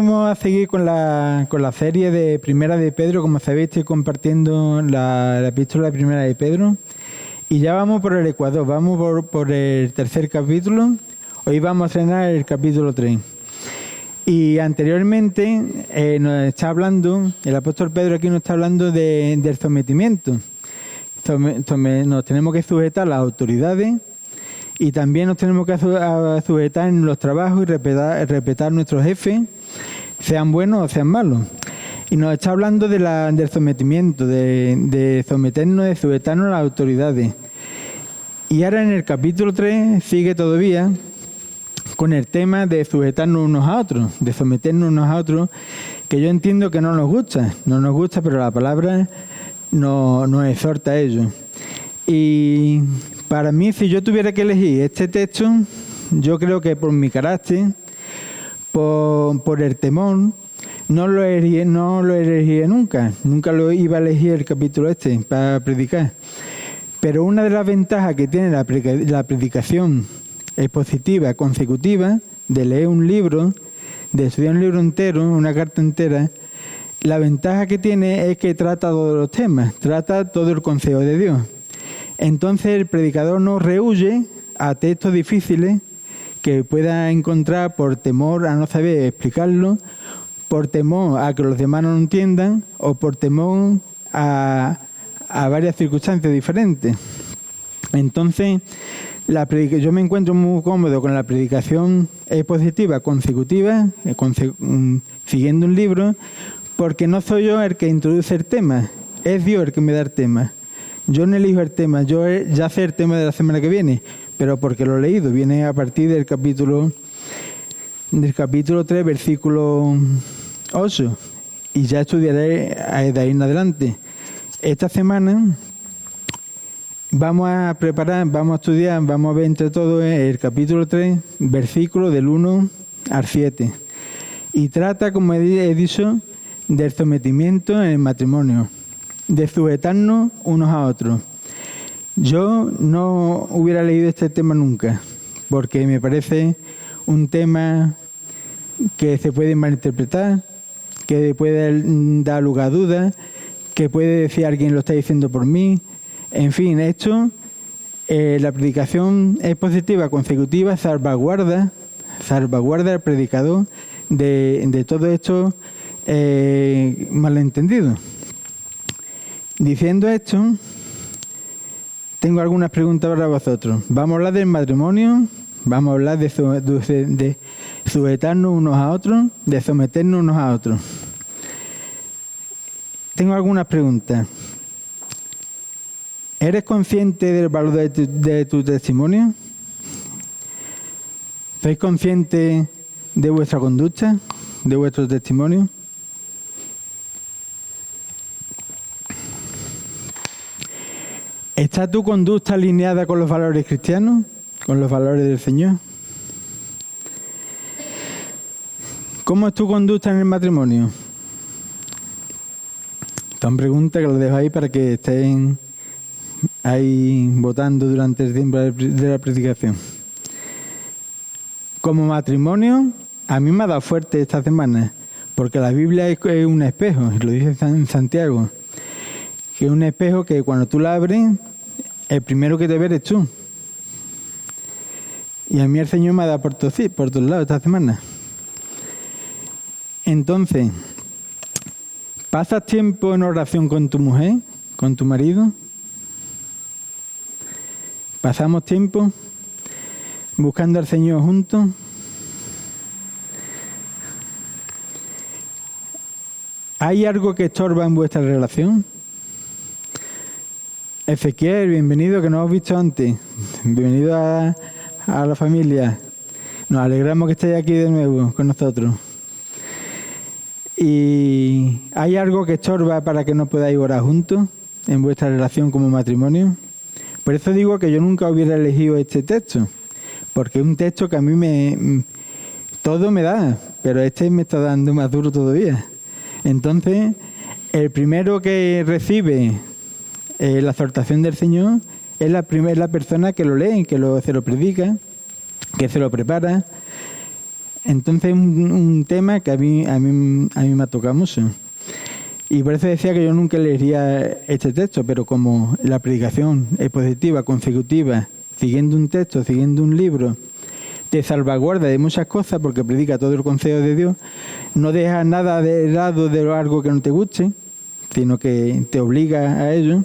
vamos a seguir con la serie de Primera de Pedro. Como sabéis, estoy compartiendo la epístola de Primera de Pedro. Y ya vamos por el Ecuador, vamos por el tercer capítulo. Hoy vamos a estrenar el capítulo 3. Y anteriormente nos está hablando, el apóstol Pedro aquí nos está hablando del sometimiento. Nos tenemos que sujetar a las autoridades y también nos tenemos que sujetar en los trabajos y respetar a nuestros jefes, sean buenos o sean malos. Y nos está hablando del sometimiento, de someternos, de sujetarnos a las autoridades. Y ahora en el capítulo 3 sigue todavía con el tema de sujetarnos unos a otros, de someternos unos a otros, que yo entiendo que no nos gusta, pero la palabra nos exhorta a ello. Y para mí, si yo tuviera que elegir este texto, yo creo que por mi carácter, por el temor, no lo elegiría nunca lo iba a elegir el capítulo este para predicar. Pero una de las ventajas que tiene la predicación expositiva, consecutiva, de leer un libro, de estudiar un libro entero, una carta entera, la ventaja que tiene es que trata todos los temas, trata todo el consejo de Dios. Entonces el predicador no rehúye a textos difíciles que pueda encontrar por temor a no saber explicarlo, por temor a que los demás no lo entiendan o por temor a varias circunstancias diferentes. Entonces, yo me encuentro muy cómodo con la predicación expositiva consecutiva, siguiendo un libro, porque no soy yo el que introduce el tema, es Dios el que me da el tema. Yo no elijo el tema, yo ya sé el tema de la semana que viene, pero porque lo he leído, viene a partir del capítulo 3, versículo 8, y ya estudiaré de ahí en adelante. Esta semana vamos a estudiar, vamos a ver entre todos el capítulo 3, versículos del 1 al 7. Y trata, como he dicho, del sometimiento en el matrimonio, de sujetarnos unos a otros. Yo no hubiera leído este tema nunca, porque me parece un tema que se puede malinterpretar, que puede dar lugar a dudas, que puede decir alguien lo está diciendo por mí. En fin, esto, la predicación expositiva consecutiva salvaguarda al predicador de todo esto malentendido. Diciendo esto, tengo algunas preguntas para vosotros. Vamos a hablar del matrimonio, vamos a hablar de sujetarnos unos a otros, de someternos unos a otros. Tengo algunas preguntas. ¿Eres consciente del valor de tu testimonio? ¿Sois conscientes de vuestra conducta, de vuestro testimonio? ¿Está tu conducta alineada con los valores cristianos, con los valores del Señor? ¿Cómo es tu conducta en el matrimonio? Son preguntas que las dejo ahí para que estén ahí votando durante el tiempo de la predicación. Como matrimonio, a mí me ha dado fuerte esta semana, porque la Biblia es un espejo, lo dice Santiago, que es un espejo que cuando tú la abres, el primero que te ve eres tú. Y a mí el Señor me ha dado por todos lados esta semana. Entonces, ¿pasas tiempo en oración con tu mujer, con tu marido? ¿Pasamos tiempo buscando al Señor juntos? ¿Hay algo que estorba en vuestra relación? Ezequiel, bienvenido, que no hemos visto antes. Bienvenido a la familia. Nos alegramos que estéis aquí de nuevo con nosotros. ¿Y hay algo que estorba para que no podáis orar juntos en vuestra relación como matrimonio? Por eso digo que yo nunca hubiera elegido este texto, porque es un texto que a mí todo me da, pero este me está dando más duro todavía. Entonces, el primero que recibe la exhortación del Señor es la persona que lo lee, se lo predica, que se lo prepara. Entonces un tema que a mí me ha tocado mucho. Y por eso decía que yo nunca leería este texto, pero como la predicación expositiva, consecutiva, siguiendo un texto, siguiendo un libro, te salvaguarda de muchas cosas porque predica todo el consejo de Dios, no deja nada de lado de algo que no te guste, sino que te obliga a ello.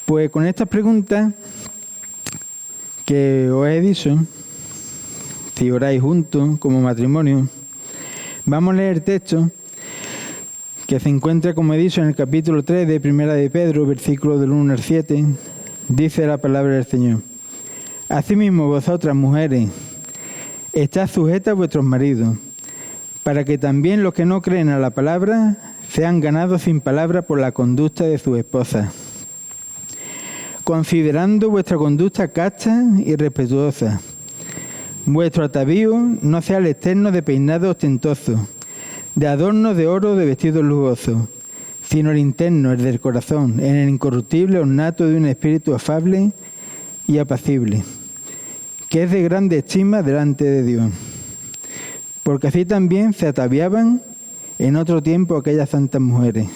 Pues con estas preguntas que os he dicho, si oráis juntos como matrimonio, vamos a leer el texto que se encuentra, como he dicho, en el capítulo 3 de Primera de Pedro, versículo del 1 al 7, dice la palabra del Señor. Asimismo, vosotras, mujeres, estad sujetas a vuestros maridos, para que también los que no creen a la palabra sean ganados sin palabra por la conducta de sus esposas, considerando vuestra conducta casta y respetuosa. Vuestro atavío no sea el externo de peinado ostentoso, de adornos de oro, de vestidos lujosos, sino el interno, el del corazón, en el incorruptible ornato de un espíritu afable y apacible, que es de grande estima delante de Dios. Porque así también se ataviaban en otro tiempo aquellas santas mujeres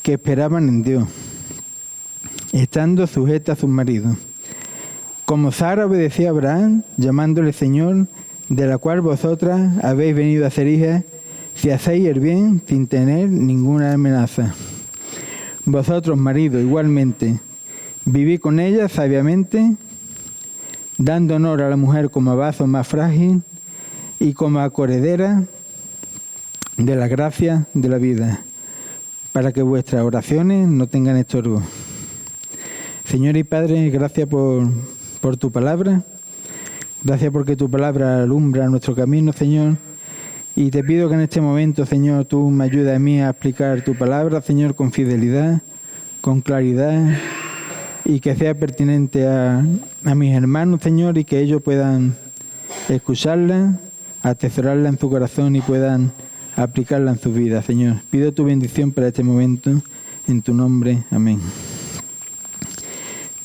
que esperaban en Dios, estando sujetas a sus maridos. Como Sara obedecía a Abraham, llamándole Señor, de la cual vosotras habéis venido a ser hijas, si hacéis el bien sin tener ninguna amenaza. Vosotros, maridos, igualmente, vivid con ella sabiamente, dando honor a la mujer como a vaso más frágil y como a corredera de la gracia de la vida, para que vuestras oraciones no tengan estorbo. Señor y Padre, gracias por tu palabra. Gracias porque tu palabra alumbra nuestro camino, Señor. Y te pido que en este momento, Señor, tú me ayudes a mí a explicar tu palabra, Señor, con fidelidad, con claridad, y que sea pertinente a mis hermanos, Señor, y que ellos puedan escucharla, atesorarla en su corazón y puedan aplicarla en su vida, Señor. Pido tu bendición para este momento, en tu nombre. Amén.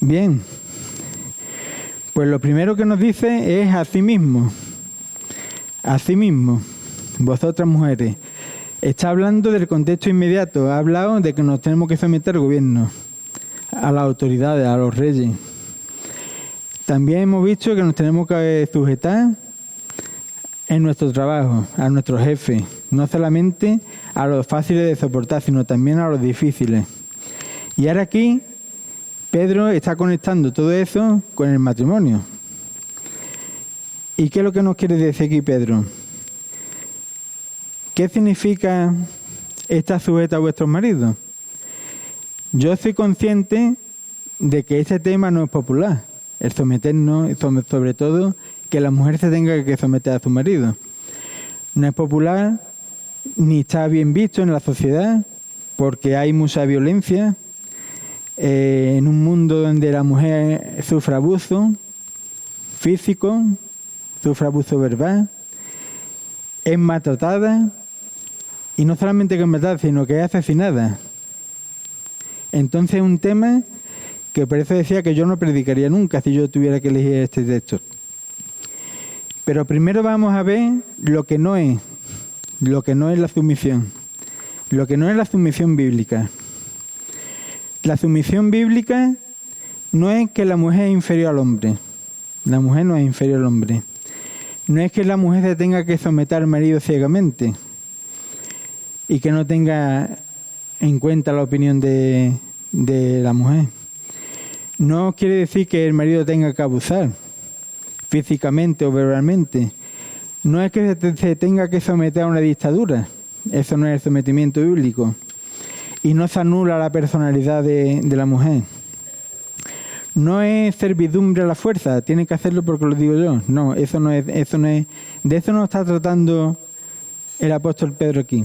Bien, pues lo primero que nos dice es asimismo. Asimismo, vosotras mujeres. Está hablando del contexto inmediato. Ha hablado de que nos tenemos que someter al gobierno, a las autoridades, a los reyes. También hemos visto que nos tenemos que sujetar en nuestro trabajo, a nuestros jefes, no solamente a los fáciles de soportar, sino también a los difíciles. Y ahora aquí Pedro está conectando todo eso con el matrimonio. ¿Y qué es lo que nos quiere decir aquí Pedro? ¿Qué significa estar sujeta a vuestros maridos? Yo soy consciente de que ese tema no es popular, el someternos, sobre todo que la mujer se tenga que someter a su marido. No es popular ni está bien visto en la sociedad porque hay mucha violencia en un mundo donde la mujer sufre abuso físico, sufre abuso verbal, es maltratada y no solamente que es maltratada, sino que es asesinada. Entonces es un tema que por eso decía que yo no predicaría nunca si yo tuviera que elegir este texto. Pero primero vamos a ver lo que no es la sumisión, lo que no es la sumisión bíblica. La sumisión bíblica no es que la mujer es inferior al hombre. La mujer no es inferior al hombre. No es que la mujer se tenga que someter al marido ciegamente y que no tenga en cuenta la opinión de la mujer. No quiere decir que el marido tenga que abusar físicamente o verbalmente. No es que se tenga que someter a una dictadura. Eso no es el sometimiento bíblico. Y no se anula la personalidad de la mujer. No es servidumbre a la fuerza, tiene que hacerlo porque lo digo yo. No, eso no es, de eso no está tratando el apóstol Pedro aquí.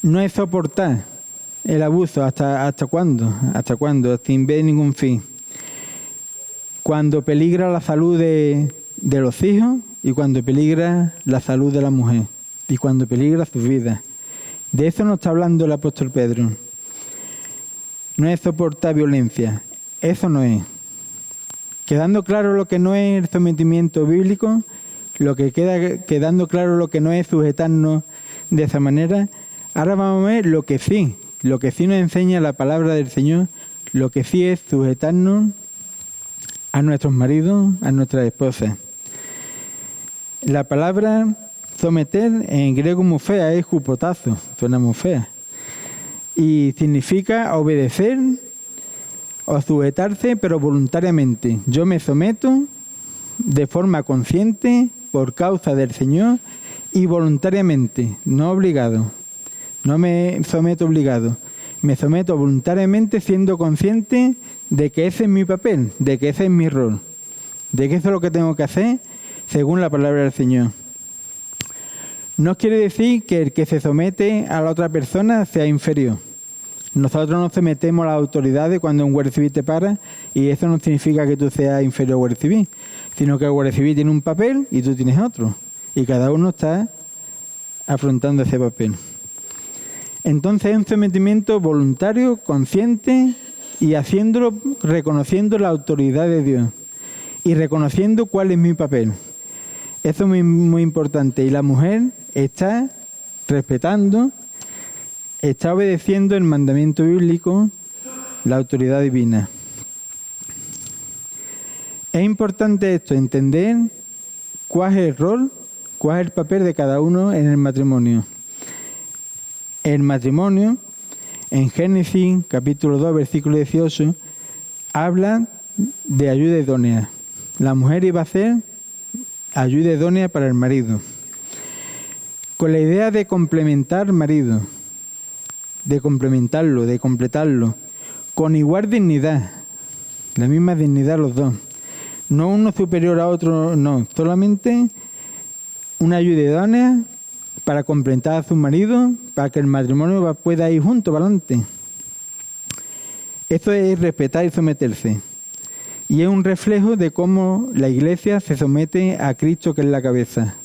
No es soportar el abuso hasta cuándo, sin ver ningún fin. Cuando peligra la salud de los hijos y cuando peligra la salud de la mujer y cuando peligra sus vidas. De eso no está hablando el apóstol Pedro. No es soportar violencia. Eso no es. Quedando claro lo que no es el sometimiento bíblico, quedando claro lo que no es sujetarnos de esa manera, ahora vamos a ver lo que sí nos enseña la palabra del Señor, lo que sí es sujetarnos a nuestros maridos, a nuestras esposas. La palabra someter en griego muy fea, es hupotazo, suena muy fea. Y significa obedecer o sujetarse, pero voluntariamente. Yo me someto de forma consciente, por causa del Señor, y voluntariamente, no obligado. No me someto obligado. Me someto voluntariamente siendo consciente de que ese es mi papel, de que ese es mi rol, de que eso es lo que tengo que hacer según la palabra del Señor. No quiere decir que el que se somete a la otra persona sea inferior. Nosotros no sometemos a las autoridades cuando un guardia civil te para, y eso no significa que tú seas inferior al guardia civil, sino que el guardia civil tiene un papel y tú tienes otro, y cada uno está afrontando ese papel. Entonces es un sometimiento voluntario, consciente, y haciéndolo reconociendo la autoridad de Dios y reconociendo cuál es mi papel. Eso es muy, muy importante. Y la mujer está respetando, está obedeciendo el mandamiento bíblico, la autoridad divina. Es importante esto, entender cuál es el rol, cuál es el papel de cada uno en el matrimonio. El matrimonio, en Génesis capítulo 2, versículo 18, habla de ayuda idónea. La mujer iba a ser ayuda idónea para el marido, con la idea de complementar al marido, de complementarlo, de completarlo, con igual dignidad, la misma dignidad los dos. No uno superior a otro, no, solamente una ayuda idónea para complementar a su marido, para que el matrimonio pueda ir junto para adelante. Esto es respetar y someterse. Y es un reflejo de cómo la Iglesia se somete a Cristo, que es la cabeza.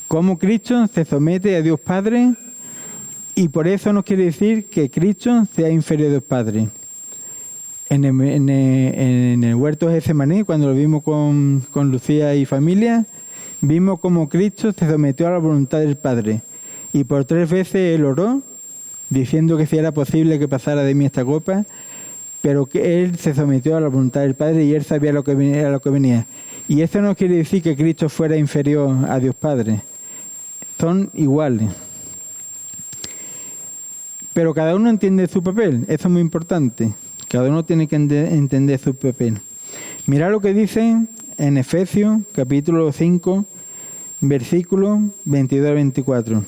Cómo Cristo se somete a Dios Padre, y por eso no quiere decir que Cristo sea inferior a Dios Padre. En el huerto de Getsemaní, cuando lo vimos con Lucía y familia, vimos cómo Cristo se sometió a la voluntad del Padre. Y por 3 veces Él oró, diciendo que si era posible que pasara de mí esta copa, pero que Él se sometió a la voluntad del Padre y Él sabía lo que venía. Y eso no quiere decir que Cristo fuera inferior a Dios Padre. Son iguales. Pero cada uno entiende su papel, eso es muy importante. Cada uno tiene que entender su papel. Mirad lo que dice en Efesios capítulo 5, versículos 22 al 24.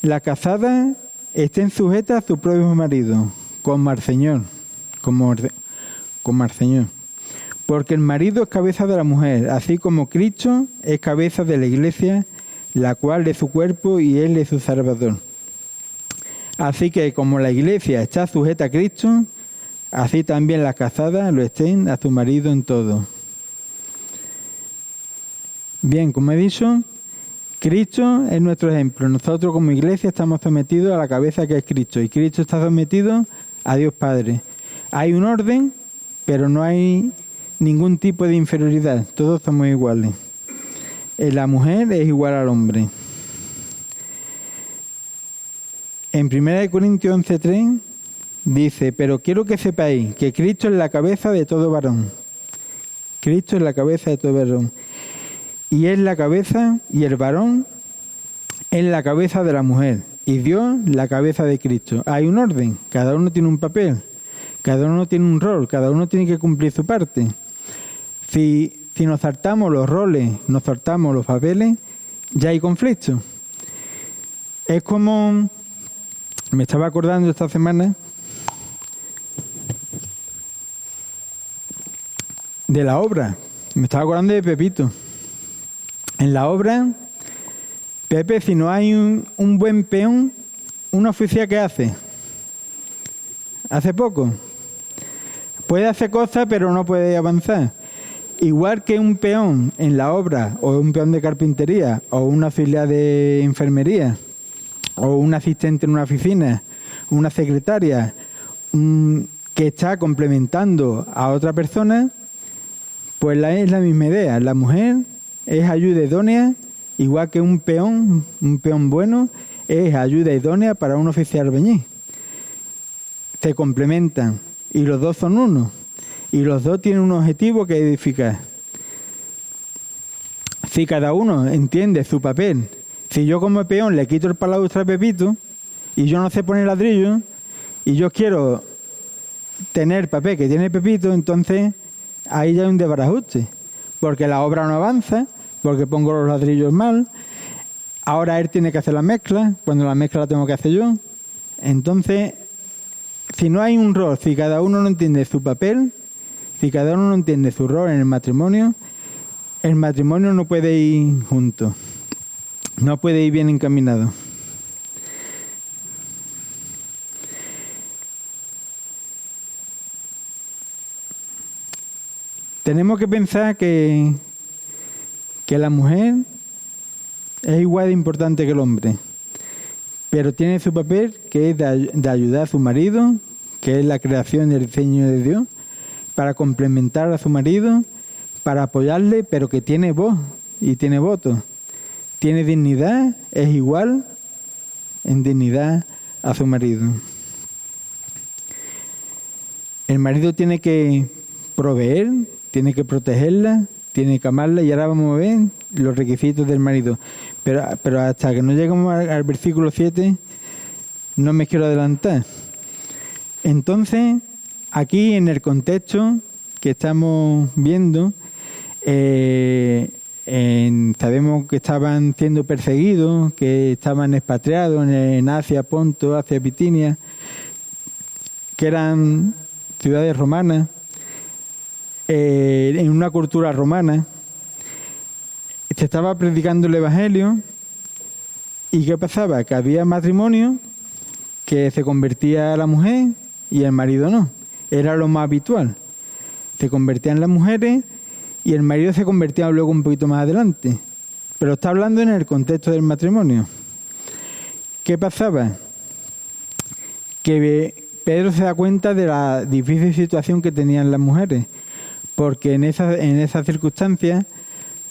Las casadas estén sujetas a su propio marido, como al Señor. Como al Señor. Porque el marido es cabeza de la mujer, así como Cristo es cabeza de la Iglesia, la cual es su cuerpo y Él es su Salvador. Así que como la Iglesia está sujeta a Cristo, así también las casadas lo estén a su marido en todo. Bien, como he dicho, Cristo es nuestro ejemplo. Nosotros como Iglesia estamos sometidos a la cabeza que es Cristo, y Cristo está sometido a Dios Padre. Hay un orden, pero no hay ningún tipo de inferioridad. Todos somos iguales. La mujer es igual al hombre. En 1 Corintios 11:3 dice: pero quiero que sepáis que Cristo es la cabeza de todo varón. Cristo es la cabeza de todo varón. Y es la cabeza, y el varón es la cabeza de la mujer. Y Dios la cabeza de Cristo. Hay un orden, cada uno tiene un papel, cada uno tiene un rol, cada uno tiene que cumplir su parte. Si nos saltamos los roles, nos saltamos los papeles, ya hay conflicto. Es como, me estaba acordando esta semana de la obra, me estaba acordando de Pepito. En la obra, Pepe, si no hay un buen peón, ¿un oficial qué hace? Hace poco. Puede hacer cosas, pero no puede avanzar. Igual que un peón en la obra, o un peón de carpintería, o un auxiliar de enfermería, o un asistente en una oficina, una secretaria, que está complementando a otra persona, Pues es la misma idea. La mujer es ayuda idónea, igual que un peón bueno, es ayuda idónea para un oficial albañil. Se complementan y los dos son uno. Y los dos tienen un objetivo que es edificar. Si cada uno entiende su papel, si yo como peón le quito el paladar a Pepito y yo no sé poner ladrillo y yo quiero tener papel que tiene Pepito, entonces ahí ya hay un desbarajuste, porque la obra no avanza, porque pongo los ladrillos mal, ahora él tiene que hacer la mezcla, cuando la mezcla la tengo que hacer yo. Entonces, si no hay un rol, si cada uno no entiende su papel, si cada uno no entiende su rol en el matrimonio no puede ir junto, no puede ir bien encaminado. Tenemos que pensar que la mujer es igual de importante que el hombre, pero tiene su papel que es de ayudar a su marido, que es la creación y el diseño de Dios, para complementar a su marido, para apoyarle, pero que tiene voz y tiene voto. Tiene dignidad, es igual en dignidad a su marido. El marido tiene que proveer, tiene que protegerla, tiene que amarla, y ahora vamos a ver los requisitos del marido. Pero hasta que no lleguemos al versículo 7, no me quiero adelantar. Entonces, aquí en el contexto que estamos viendo, sabemos que estaban siendo perseguidos, que estaban expatriados en Asia, Ponto, Asia, Bitinia, que eran ciudades romanas, en una cultura romana. Se estaba predicando el Evangelio, y ¿qué pasaba? Que había matrimonio que se convertía a la mujer y el marido no. Era lo más habitual. Se convertían las mujeres y el marido se convertía luego un poquito más adelante. Pero está hablando en el contexto del matrimonio. ¿Qué pasaba? Que Pedro se da cuenta de la difícil situación que tenían las mujeres, porque en esas circunstancias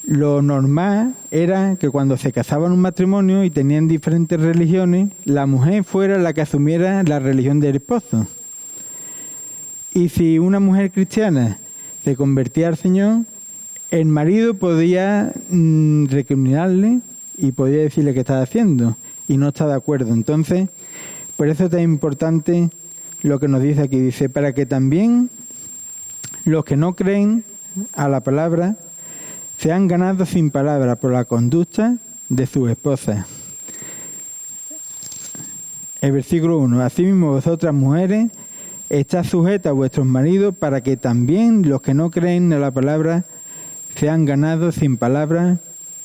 lo normal era que cuando se casaban un matrimonio y tenían diferentes religiones, la mujer fuera la que asumiera la religión del esposo. Y si una mujer cristiana se convertía al Señor, el marido podía recriminarle y podía decirle qué estaba haciendo y no está de acuerdo. Entonces, por eso es tan importante lo que nos dice aquí. Dice, para que también los que no creen a la palabra sean ganados sin palabra por la conducta de sus esposas. El versículo 1. Asimismo vosotras mujeres, estad sujetas a vuestros maridos, para que también los que no creen a la palabra sean ganados sin palabra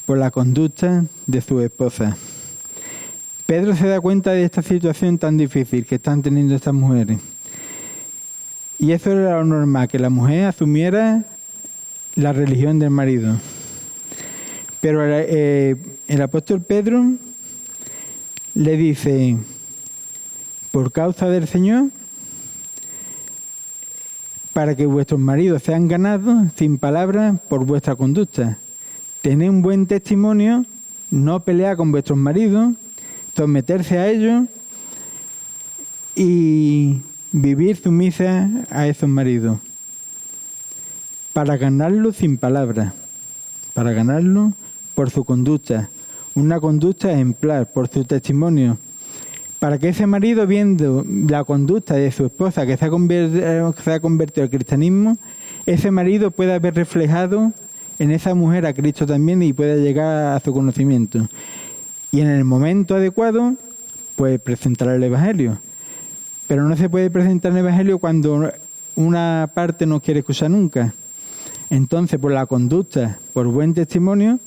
por la conducta de sus esposas. Pedro se da cuenta de esta situación tan difícil que están teniendo estas mujeres. Y eso era lo normal, que la mujer asumiera la religión del marido. Pero el apóstol Pedro le dice, por causa del Señor, para que vuestros maridos sean ganados sin palabras por vuestra conducta. Tened un buen testimonio, no pelear con vuestros maridos, someterse a ellos y vivir sumisa a esos maridos. Para ganarlo sin palabras, para ganarlo por su conducta, una conducta ejemplar, por su testimonio. Para que ese marido, viendo la conducta de su esposa que se ha convertido al cristianismo, ese marido pueda ver reflejado en esa mujer a Cristo también y pueda llegar a su conocimiento. Y en el momento adecuado, pues presentar el Evangelio. Pero no se puede presentar el Evangelio cuando una parte no quiere escuchar nunca. Entonces, por la conducta, por buen testimonio,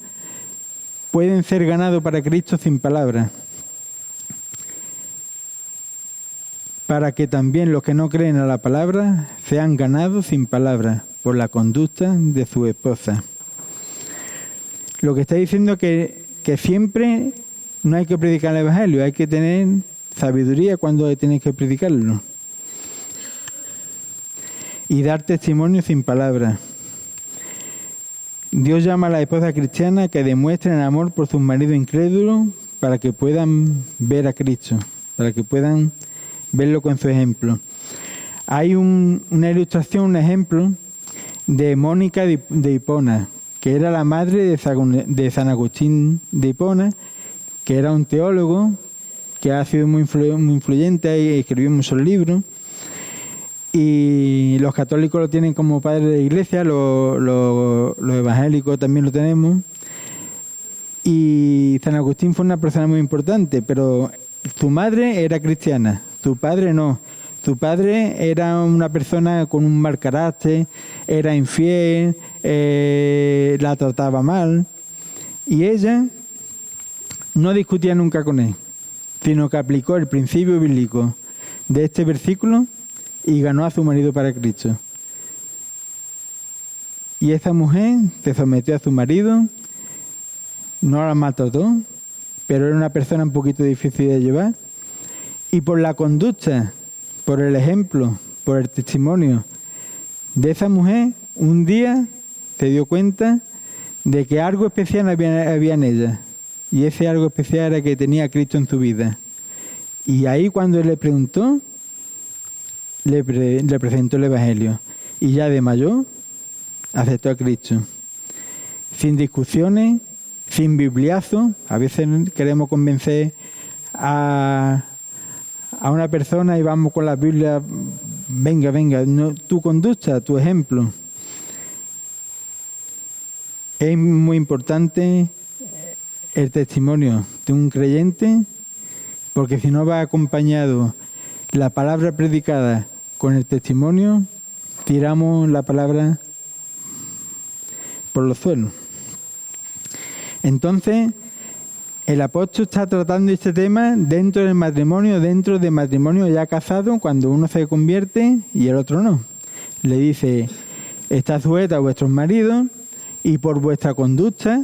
pueden ser ganados para Cristo sin palabras. Para que también los que no creen a la palabra sean ganados sin palabras por la conducta de su esposa. Lo que está diciendo es que siempre no hay que predicar el Evangelio, hay que tener sabiduría cuando tienes que predicarlo. Y dar testimonio sin palabras. Dios llama a las esposas cristianas que demuestren amor por sus maridos incrédulos para que puedan ver a Cristo, para que puedan verlo con su ejemplo. Hay una ilustración, un ejemplo de Mónica de Hipona, que era la madre de San Agustín de Hipona, que era un teólogo que ha sido muy influyente y escribió muchos libros. Y los católicos lo tienen como padre de la Iglesia, los evangélicos también lo tenemos. Y San Agustín fue una persona muy importante, pero su madre era cristiana, su padre no. Su padre era una persona con un mal carácter, era infiel, la trataba mal. Y ella no discutía nunca con él, sino que aplicó el principio bíblico de este versículo y ganó a su marido para Cristo. Y esa mujer se sometió a su marido, no la maltrató, pero era una persona un poquito difícil de llevar. Y por la conducta, por el ejemplo, por el testimonio de esa mujer, un día se dio cuenta de que algo especial había en ella. Y ese algo especial era que tenía a Cristo en su vida. Y ahí cuando él le preguntó, le presentó el Evangelio. Y ya de mayor aceptó a Cristo. Sin discusiones, sin bibliazo. A veces queremos convencer a una persona y vamos con la Biblia, venga, no, tu conducta, tu ejemplo. Es muy importante el testimonio de un creyente, porque si no va acompañado la palabra predicada con el testimonio, tiramos la palabra por los suelos. Entonces, el apóstol está tratando este tema dentro del matrimonio ya casado, cuando uno se convierte y el otro no. Le dice, está sujeta a vuestros maridos y por vuestra conducta,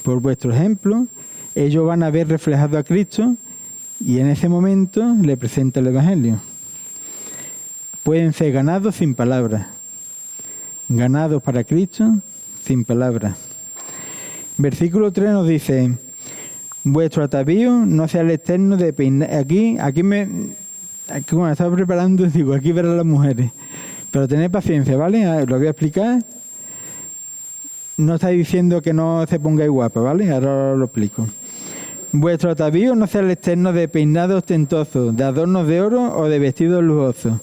por vuestro ejemplo, ellos van a ver reflejado a Cristo y en ese momento le presenta el Evangelio. Pueden ser ganados sin palabras, ganados para Cristo sin palabras. Versículo 3 nos dice, vuestro atavío no sea el externo de peinar. Aquí cuando estaba preparando, digo, aquí verán las mujeres. Pero tened paciencia, ¿vale? Lo voy a explicar. No está diciendo que no se pongáis guapa, ¿vale? Ahora lo explico. Vuestro atavío no sea el externo de peinados ostentosos, de adornos de oro o de vestidos lujosos.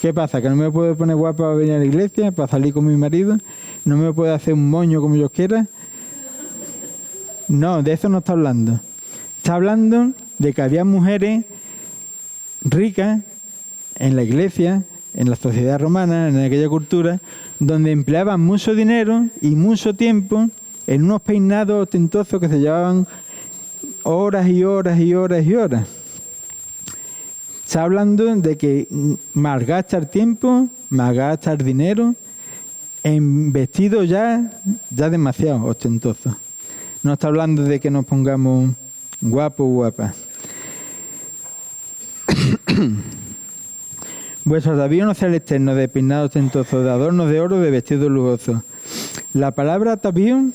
¿Qué pasa? ¿Que no me puedo poner guapa para venir a la iglesia, para salir con mi marido? ¿No me puedo hacer un moño como yo quiera? No, de eso no está hablando. Está hablando de que había mujeres ricas en la iglesia, en la sociedad romana, en aquella cultura, donde empleaban mucho dinero y mucho tiempo en unos peinados ostentosos que se llevaban horas y horas y horas y horas. Está hablando de que malgastar tiempo, malgastar dinero en vestidos ya demasiado ostentosos. No está hablando de que nos pongamos guapos o guapas. Vuestro atavío no sea el externo de peinados ostentosos, de adornos de oro, de vestidos lujosos. La palabra atavío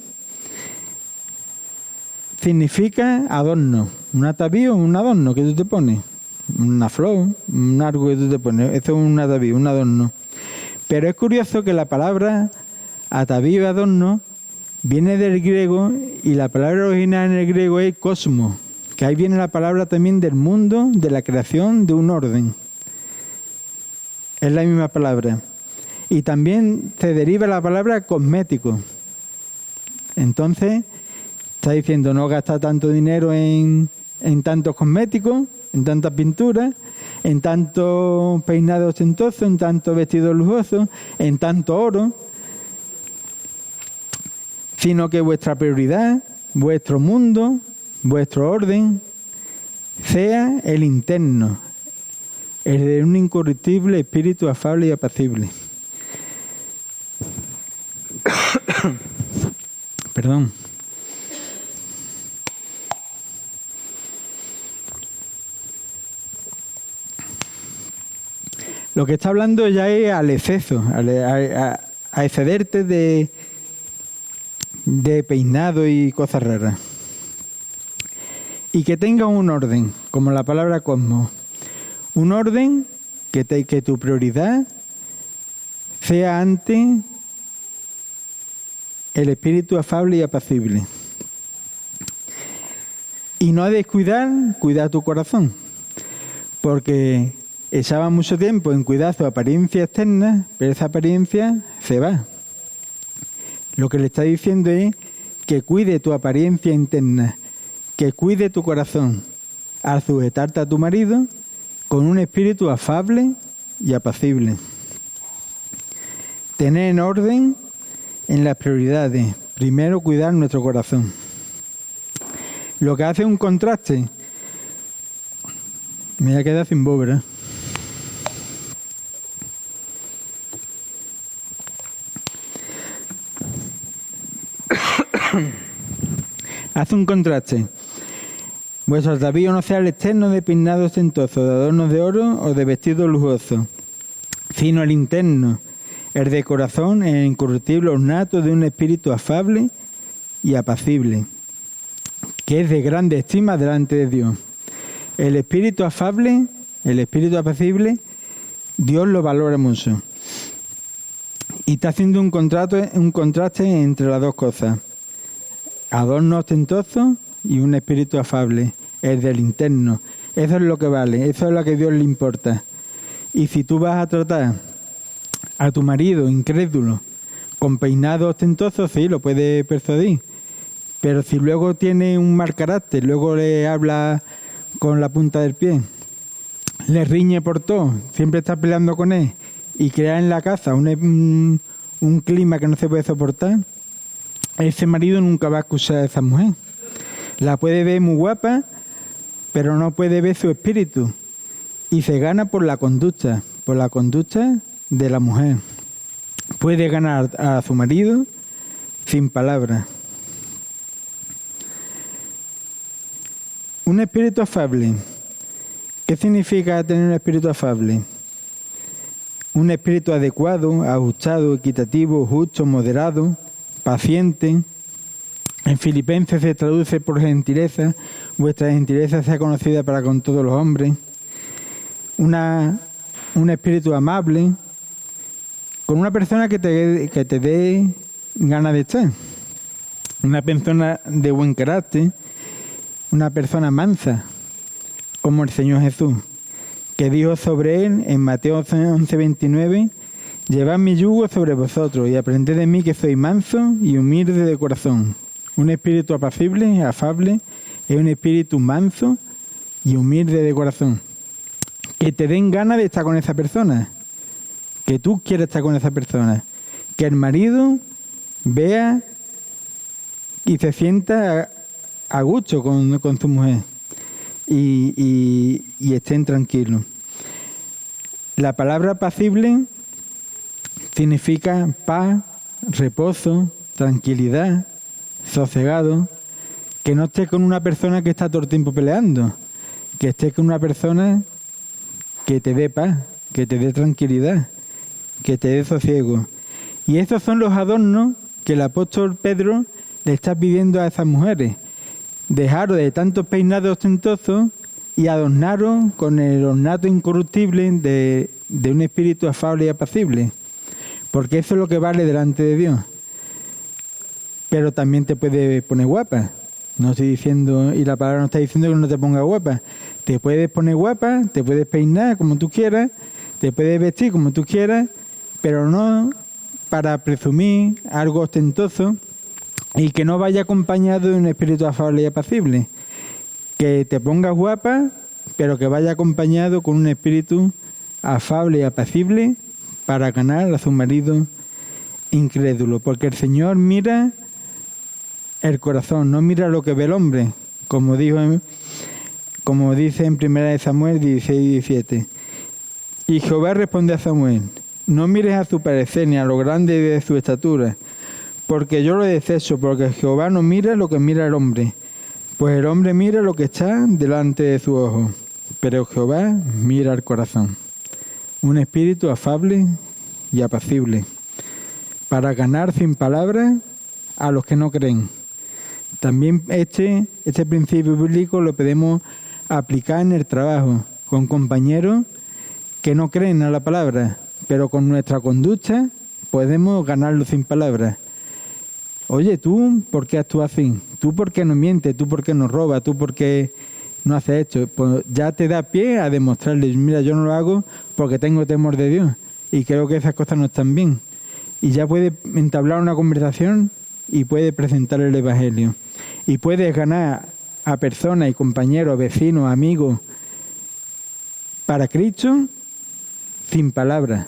significa adorno. Un atavío es un adorno que tú te pones. Una flor, un algo que tú te pones. Eso es un atavío, un adorno. Pero es curioso que la palabra atavío y adorno viene del griego y la palabra original en el griego es cosmos, que ahí viene la palabra también del mundo, de la creación, de un orden. Es la misma palabra. Y también se deriva la palabra cosmético. Entonces, está diciendo no gastar tanto dinero en tantos cosméticos, en tantas pinturas, en tantos peinados ostentosos, en tantos vestidos lujosos, en tanto oro, sino que vuestra prioridad, vuestro mundo, vuestro orden, sea el interno, el de un incorruptible espíritu afable y apacible. Perdón. Lo que está hablando ya es al exceso, a excederte de de peinado y cosas raras. Y que tenga un orden, como la palabra cosmos. Un orden que tu prioridad sea ante el espíritu afable y apacible. Y no cuidar tu corazón, porque echaba mucho tiempo en cuidar su apariencia externa, pero esa apariencia se va. Lo que le está diciendo es que cuide tu apariencia interna, que cuide tu corazón al sujetarte a tu marido con un espíritu afable y apacible. Tener en orden en las prioridades. Primero, cuidar nuestro corazón. Lo que hace un contraste. Me voy a quedar sin voz, ¿verdad? Hace un contraste. Vuestro atavío no sea el externo de peinado ostentoso, de adornos de oro o de vestidos lujosos, sino el interno, el de corazón, el incorruptible ornato de un espíritu afable y apacible, que es de grande estima delante de Dios. El espíritu afable, el espíritu apacible, Dios lo valora mucho. Y está haciendo un contraste entre las dos cosas. Adorno ostentoso y un espíritu afable, el del interno. Eso es lo que vale, eso es lo que a Dios le importa. Y si tú vas a tratar a tu marido incrédulo con peinado ostentoso, sí, lo puedes persuadir. Pero si luego tiene un mal carácter, luego le habla con la punta del pie, le riñe por todo, siempre está peleando con él y crea en la casa un clima que no se puede soportar, ese marido nunca va a escuchar a esa mujer. La puede ver muy guapa, pero no puede ver su espíritu. Y se gana por la conducta de la mujer. Puede ganar a su marido sin palabras. Un espíritu afable. ¿Qué significa tener un espíritu afable? Un espíritu adecuado, ajustado, equitativo, justo, moderado, paciente. En Filipenses se traduce por gentileza. Vuestra gentileza sea conocida para con todos los hombres. Un espíritu amable, con una persona que te dé ganas de estar. Una persona de buen carácter, una persona mansa, como el Señor Jesús, que dijo sobre él en Mateo 11:29, llevad mi yugo sobre vosotros y aprended de mí que soy manso y humilde de corazón. Un espíritu apacible, afable, es un espíritu manso y humilde de corazón. Que te den ganas de estar con esa persona, que tú quieras estar con esa persona, que el marido vea y se sienta a gusto con su mujer y estén tranquilos. La palabra apacible significa paz, reposo, tranquilidad, sosegado, que no estés con una persona que está todo el tiempo peleando, que estés con una persona que te dé paz, que te dé tranquilidad, que te dé sosiego. Y esos son los adornos que el apóstol Pedro le está pidiendo a esas mujeres. Dejaros de tantos peinados ostentosos y adornaros con el ornato incorruptible de un espíritu afable y apacible, porque eso es lo que vale delante de Dios. Pero también te puede poner guapa. No estoy diciendo, y la palabra no está diciendo que no te ponga guapa. Te puedes poner guapa, te puedes peinar como tú quieras, te puedes vestir como tú quieras, pero no para presumir algo ostentoso y que no vaya acompañado de un espíritu afable y apacible. Que te pongas guapa, pero que vaya acompañado con un espíritu afable y apacible para ganar a su marido incrédulo. Porque el Señor mira el corazón, no mira lo que ve el hombre, como dice en 1 Samuel 16:17. Y Jehová responde a Samuel: no mires a su parecer ni a lo grande de su estatura, porque yo lo desecho, porque Jehová no mira lo que mira el hombre, pues el hombre mira lo que está delante de su ojo, pero Jehová mira el corazón. Un espíritu afable y apacible, para ganar sin palabras a los que no creen. También este principio bíblico lo podemos aplicar en el trabajo, con compañeros que no creen a la palabra, pero con nuestra conducta podemos ganarlo sin palabras. Oye, ¿tú por qué actúas así? ¿Tú por qué no mientes? ¿Tú por qué no robas? ¿Tú por qué no haces esto? Pues ya te da pie a demostrarles, mira, yo no lo hago porque tengo temor de Dios y creo que esas cosas no están bien. Y ya puedes entablar una conversación y puedes presentar el Evangelio. Y puedes ganar a personas y compañeros, vecinos, amigos para Cristo sin palabras,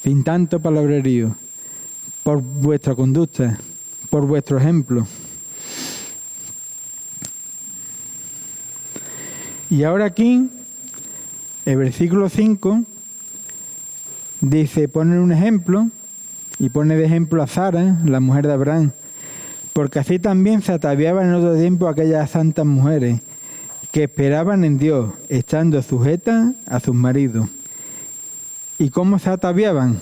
sin tanto palabrerío, por vuestra conducta, por vuestro ejemplo. Y ahora aquí, el versículo 5, dice, pone un ejemplo, y pone de ejemplo a Sara, la mujer de Abraham, porque así también se ataviaban en otro tiempo aquellas santas mujeres que esperaban en Dios, estando sujetas a sus maridos. ¿Y cómo se ataviaban?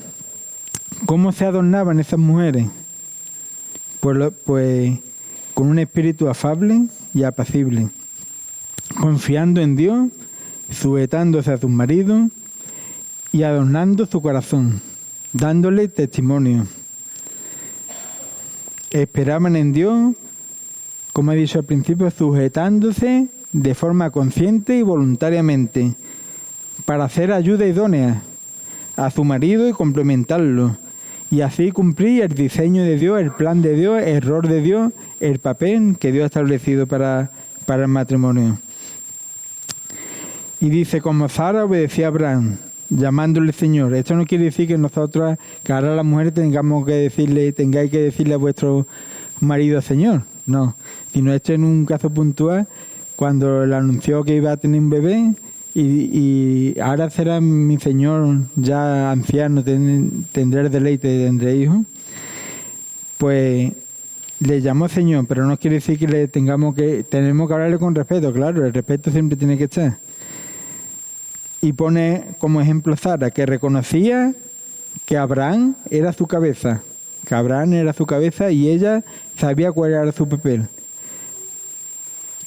¿Cómo se adornaban esas mujeres? Pues con un espíritu afable y apacible, confiando en Dios, sujetándose a sus maridos y adornando su corazón, dándole testimonio. Esperaban en Dios, como he dicho al principio, sujetándose de forma consciente y voluntariamente para hacer ayuda idónea a su marido y complementarlo, y así cumplir el diseño de Dios, el plan de Dios, el rol de Dios, el papel que Dios ha establecido para el matrimonio. Y dice, como Sara obedecía a Abraham, llamándole Señor. Esto no quiere decir que nosotros, que ahora las mujeres tengáis que decirle a vuestro marido Señor. No, sino esto en un caso puntual, cuando le anunció que iba a tener un bebé, y ahora será mi Señor ya anciano, tendré el deleite, tendré hijos. Pues le llamó Señor, pero no quiere decir que tenemos que hablarle con respeto, claro, el respeto siempre tiene que estar. Y pone como ejemplo Sara, que reconocía que Abraham era su cabeza, y ella sabía cuál era su papel.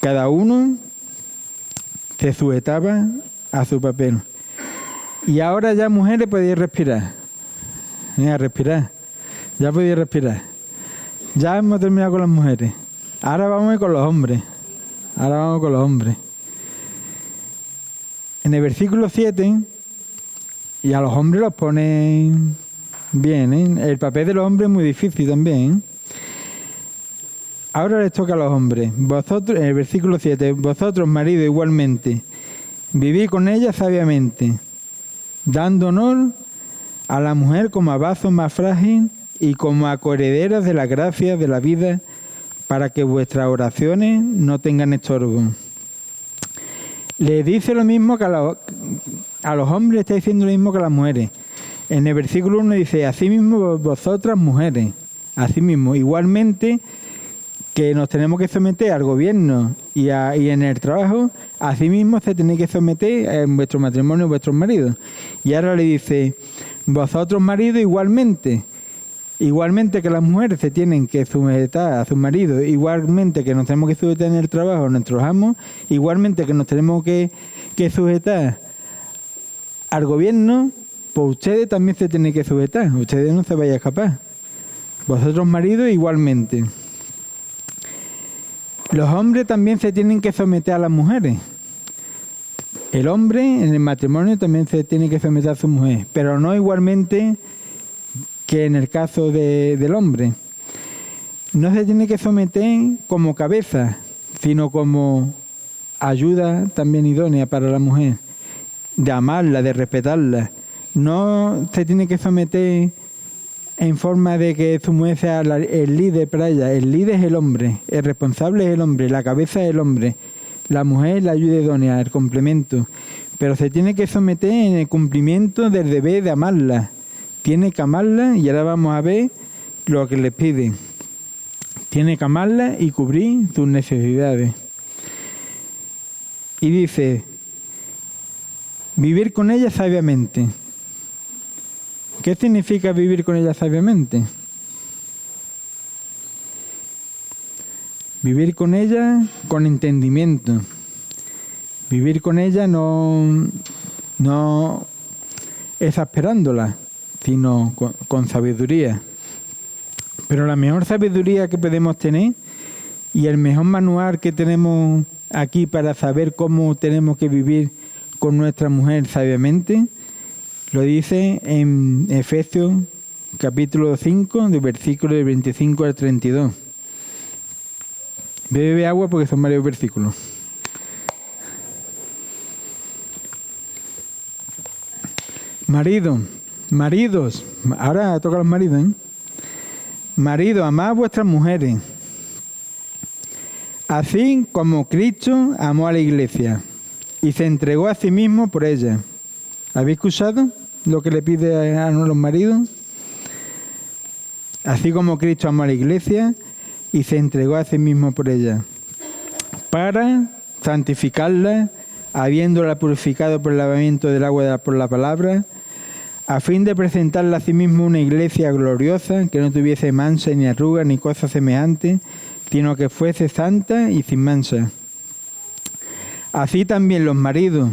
Cada uno se sujetaba a su papel. Y ahora ya mujeres podéis respirar. Ya podéis respirar. Ya hemos terminado con las mujeres. Ahora vamos con los hombres. En el versículo 7, y a los hombres los pone bien, ¿eh? El papel de los hombres es muy difícil también, ¿eh? Ahora les toca a los hombres. Vosotros, en el versículo 7, vosotros, maridos, igualmente, vivid con ella sabiamente, dando honor a la mujer como a vaso más frágil y como a coherederas de la gracia de la vida, para que vuestras oraciones no tengan estorbo. Le dice lo mismo que a los hombres, está diciendo lo mismo que a las mujeres. En el versículo 1 dice, asimismo vosotras mujeres, asimismo, igualmente que nos tenemos que someter al gobierno y en el trabajo, asimismo se tenéis que someter en vuestro matrimonio, vuestros maridos. Y ahora le dice, vosotros maridos igualmente que las mujeres se tienen que sujetar a sus maridos, igualmente que nos tenemos que sujetar en el trabajo a nuestros amos, igualmente que nos tenemos que sujetar al gobierno, pues ustedes también se tienen que sujetar, ustedes no se vayan a escapar. Vosotros maridos igualmente. Los hombres también se tienen que someter a las mujeres. El hombre en el matrimonio también se tiene que someter a su mujer, pero no igualmente que en el caso del hombre. No se tiene que someter como cabeza, sino como ayuda también idónea para la mujer, de amarla, de respetarla. No se tiene que someter en forma de que su mujer sea el líder para ella. El líder es el hombre, el responsable es el hombre, la cabeza es el hombre. La mujer es la ayuda idónea, el complemento. Pero se tiene que someter en el cumplimiento del deber de amarla. Tiene que amarla, y ahora vamos a ver lo que le pide. Tiene que amarla y cubrir sus necesidades. Y dice, vivir con ella sabiamente. ¿Qué significa vivir con ella sabiamente? Vivir con ella con entendimiento. Vivir con ella no exasperándola, sino con sabiduría. Pero la mejor sabiduría que podemos tener y el mejor manual que tenemos aquí para saber cómo tenemos que vivir con nuestra mujer sabiamente, lo dice en Efesios capítulo 5, del versículo del 25 al 32. Bebe agua porque son varios versículos. Maridos, ahora toca a los maridos, Maridos, amad a vuestras mujeres, así como Cristo amó a la iglesia y se entregó a sí mismo por ella. ¿Habéis escuchado lo que le pide a los maridos? Así como Cristo amó a la iglesia y se entregó a sí mismo por ella, para santificarla, habiéndola purificado por el lavamiento del agua por la palabra, a fin de presentarla a sí mismo una iglesia gloriosa, que no tuviese mancha ni arruga ni cosa semejante, sino que fuese santa y sin mancha. Así también los maridos,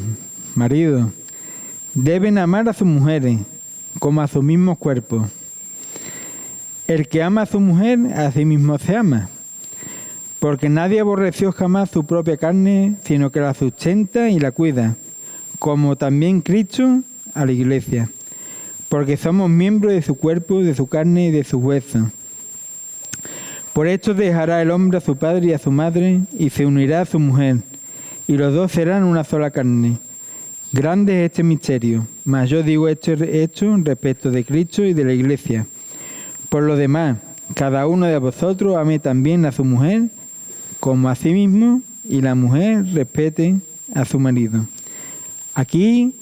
deben amar a sus mujeres, como a sus mismos cuerpos. El que ama a su mujer, a sí mismo se ama, porque nadie aborreció jamás su propia carne, sino que la sustenta y la cuida, como también Cristo a la iglesia, porque somos miembros de su cuerpo, de su carne y de sus huesos. Por esto dejará el hombre a su padre y a su madre, y se unirá a su mujer, y los dos serán una sola carne. Grande es este misterio, mas yo digo hecho respecto de Cristo y de la iglesia. Por lo demás, cada uno de vosotros ame también a su mujer como a sí mismo, y la mujer respete a su marido. Aquí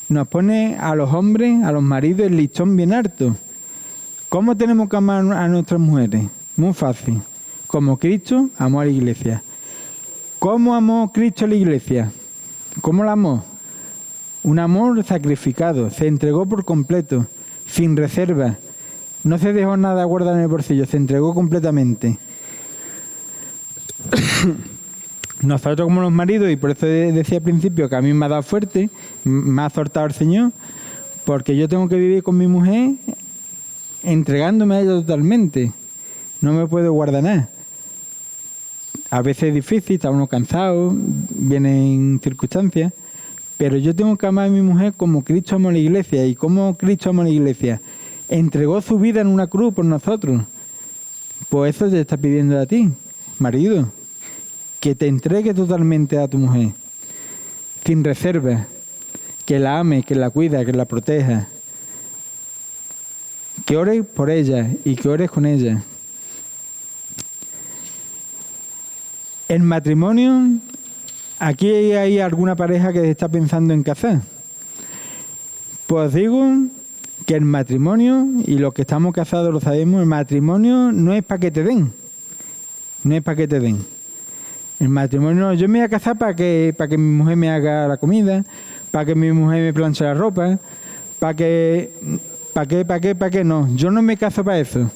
nos pone a los hombres, a los maridos, el listón bien alto. ¿Cómo tenemos que amar a nuestras mujeres? Muy fácil. Como Cristo amó a la iglesia. ¿Cómo amó Cristo a la iglesia? ¿Cómo la amó? Un amor sacrificado. Se entregó por completo, sin reserva. No se dejó nada guardado en el bolsillo, se entregó completamente. Nosotros como los maridos, y por eso decía al principio que a mí me ha dado fuerte, me ha soltado el Señor, porque yo tengo que vivir con mi mujer entregándome a ella totalmente. No me puedo guardar nada. A veces es difícil, está uno cansado, vienen circunstancias, pero yo tengo que amar a mi mujer como Cristo amó a la iglesia. ¿Y cómo Cristo amó a la iglesia? Entregó su vida en una cruz por nosotros. Pues eso te está pidiendo a ti, marido, que te entregue totalmente a tu mujer, sin reserva, que la ame, que la cuida, que la proteja, que ores por ella y que ores con ella. El matrimonio, aquí hay alguna pareja que está pensando en casar. Pues digo que el matrimonio, y los que estamos casados lo sabemos, el matrimonio no es para que te den. No es para que te den. El matrimonio, yo me voy a casar para que mi mujer me haga la comida, para que mi mujer me planche la ropa, para qué, no. Yo no me caso para eso.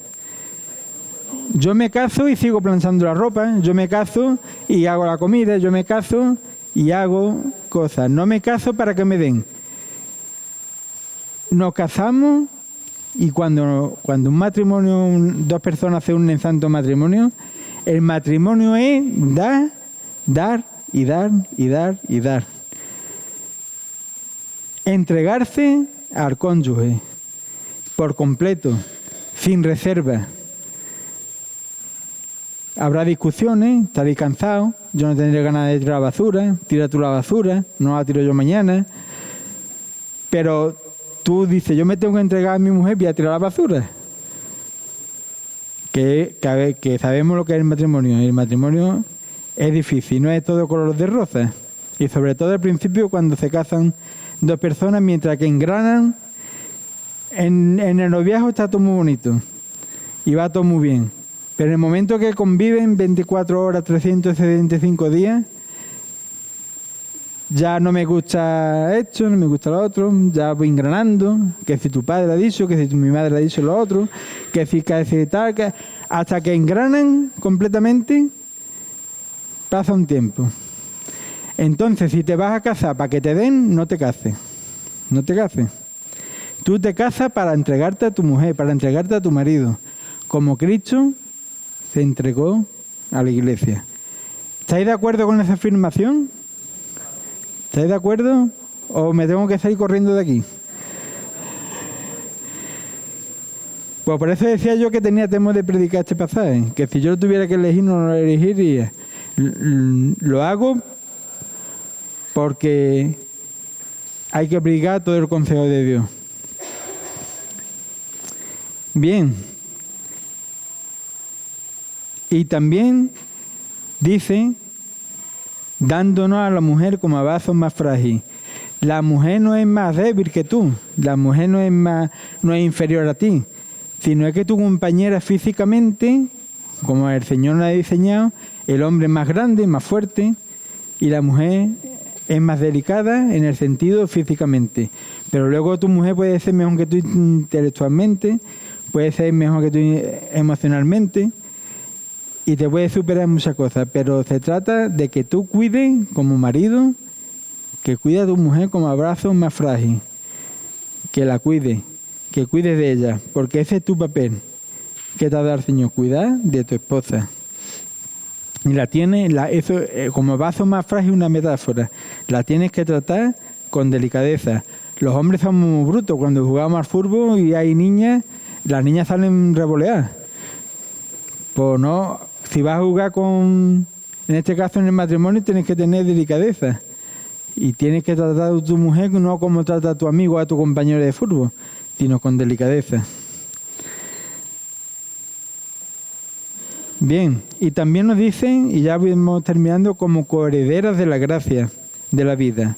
Yo me caso y sigo planchando la ropa, yo me caso y hago la comida, yo me caso y hago cosas. No me caso para que me den. Nos casamos y cuando un matrimonio, dos personas se unen en santo matrimonio, el matrimonio es dar y dar y dar y dar. Entregarse al cónyuge por completo, sin reserva. Habrá discusiones, estaréis cansados, yo no tendré ganas de tirar la basura, tira tú la basura, no la tiro yo mañana. Pero tú dices, yo me tengo que entregar a mi mujer, voy a tirar la basura. Que sabemos lo que es el matrimonio. El matrimonio es difícil, no es todo color de rosa. Y sobre todo al principio cuando se casan dos personas, mientras que engranan, en el noviazgo está todo muy bonito y va todo muy bien. Pero en el momento que conviven 24 horas, 375 días, ya no me gusta esto, no me gusta lo otro, ya voy engranando, que si tu padre ha dicho, que si mi madre ha dicho lo otro, que si tal, hasta que engranan completamente Pasa un tiempo. Entonces, si te vas a casar para que te den, no te cases. No te cases. Tú te casas para entregarte a tu mujer, para entregarte a tu marido, como Cristo se entregó a la iglesia. ¿Estáis de acuerdo con esa afirmación? ¿Estáis de acuerdo? ¿O me tengo que salir corriendo de aquí? Pues por eso decía yo que tenía temor de predicar este pasaje, que si yo lo tuviera que elegir, no lo elegiría. Lo hago porque hay que aplicar todo el consejo de Dios. Bien. Y también dice, dándonos a la mujer como vaso más frágil. La mujer no es más débil que tú, la mujer no es inferior a ti, sino es que tu compañera físicamente, como el Señor la ha diseñado, el hombre es más grande, más fuerte, y la mujer es más delicada en el sentido físicamente. Pero luego tu mujer puede ser mejor que tú intelectualmente, puede ser mejor que tú emocionalmente, y te puede superar muchas cosas. Pero se trata de que tú cuides como marido, que cuide a tu mujer como abrazo más frágil, que la cuide, que cuides de ella, porque ese es tu papel que te ha dado el Señor, cuidar de tu esposa. Y la tienes, eso como vaso más frágil, una metáfora, la tienes que tratar con delicadeza. Los hombres somos muy brutos, cuando jugamos al fútbol y hay niñas, las niñas salen revoleadas. Pues no, si vas a jugar en este caso en el matrimonio, tienes que tener delicadeza. Y tienes que tratar a tu mujer no como trata a tu amigo o a tu compañero de fútbol, sino con delicadeza. Bien, y también nos dicen, y ya vamos terminando, como coherederas de la gracia de la vida.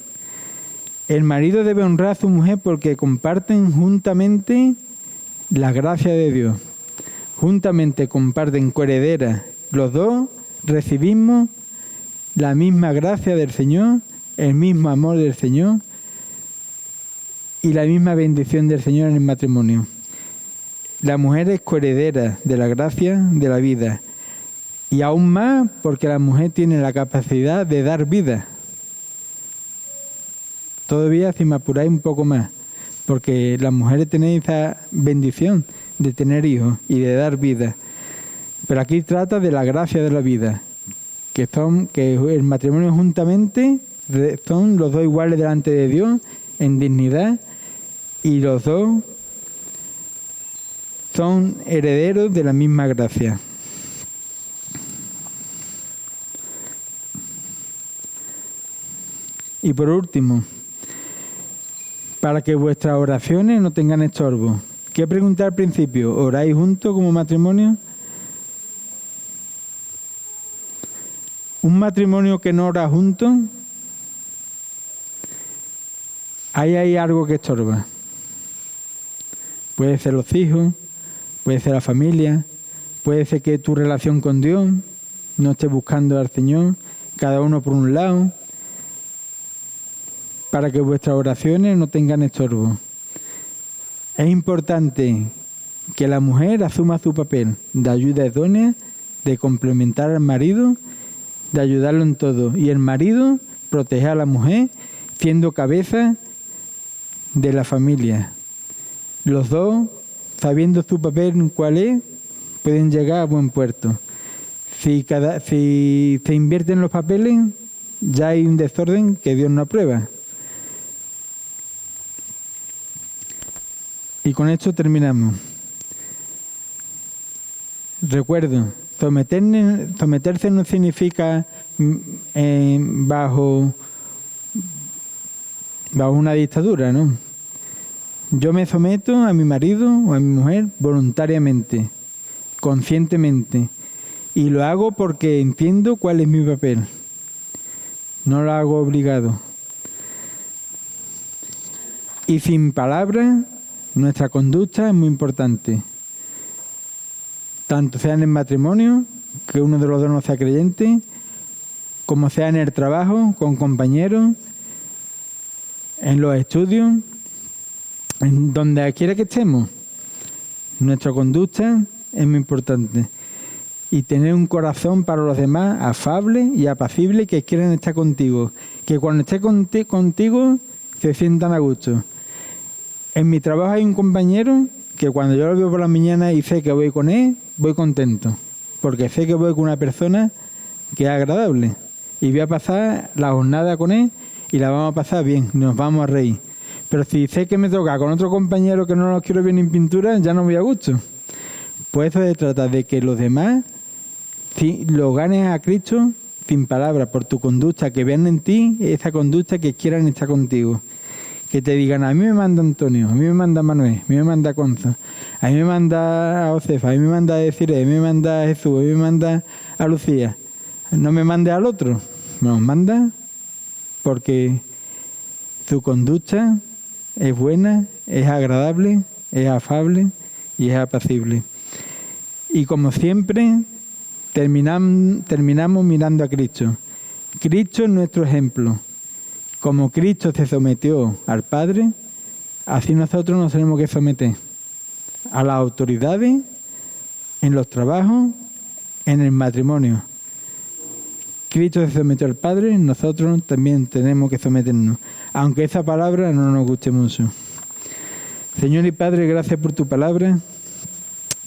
El marido debe honrar a su mujer porque comparten juntamente la gracia de Dios. Juntamente comparten coherederas. Los dos recibimos la misma gracia del Señor, el mismo amor del Señor y la misma bendición del Señor en el matrimonio. La mujer es coheredera de la gracia de la vida. Y aún más porque la mujer tiene la capacidad de dar vida. Todavía si me apuráis un poco más, porque las mujeres tenéis esa bendición de tener hijos y de dar vida. Pero aquí trata de la gracia de la vida, que el matrimonio juntamente son los dos iguales delante de Dios en dignidad y los dos son herederos de la misma gracia. Y por último, para que vuestras oraciones no tengan estorbo. ¿Qué pregunté al principio? ¿Oráis juntos como matrimonio? Un matrimonio que no ora juntos, ahí hay algo que estorba. Puede ser los hijos, puede ser la familia, puede ser que tu relación con Dios no esté buscando al Señor, cada uno por un lado, para que vuestras oraciones no tengan estorbo. Es importante que la mujer asuma su papel de ayuda idónea, de complementar al marido, de ayudarlo en todo. Y el marido proteger a la mujer siendo cabeza de la familia. Los dos, sabiendo su papel cuál es, pueden llegar a buen puerto. Si se invierten los papeles, ya hay un desorden que Dios no aprueba. Y con esto terminamos. Recuerdo, someterse no significa bajo una dictadura, ¿no? Yo me someto a mi marido o a mi mujer voluntariamente, conscientemente, y lo hago porque entiendo cuál es mi papel. No lo hago obligado. Y sin palabras, nuestra conducta es muy importante. Tanto sea en el matrimonio, que uno de los dos no sea creyente, como sea en el trabajo, con compañeros, en los estudios, en donde quiera que estemos. Nuestra conducta es muy importante. y tener un corazón para los demás afable y apacible, que quieren estar contigo, que cuando esté contigo se sientan a gusto. En mi trabajo hay un compañero que cuando yo lo veo por la mañana y sé que voy con él, voy contento, porque sé que voy con una persona que es agradable y voy a pasar la jornada con él y la vamos a pasar bien, nos vamos a reír. Pero si sé que me toca con otro compañero que no los quiero ver en pintura, ya no voy a gusto. Pues eso se trata de que los demás lo ganes a Cristo sin palabras, por tu conducta, que vean en ti esa conducta, que quieran estar contigo. Que te digan, a mí me manda Antonio, a mí me manda Manuel, a mí me manda Conza, a mí me manda a Josefa, a mí me manda a Desiree, a mí me manda a Jesús, a mí me manda a Lucía. No me mande al otro, nos manda porque su conducta es buena, es agradable, es afable y es apacible. Y como siempre, terminamos mirando a Cristo. Cristo es nuestro ejemplo. Como Cristo se sometió al Padre, así nosotros nos tenemos que someter a las autoridades, en los trabajos, en el matrimonio. Cristo se sometió al Padre, nosotros también tenemos que someternos, aunque esa palabra no nos guste mucho. Señor y Padre, gracias por tu palabra.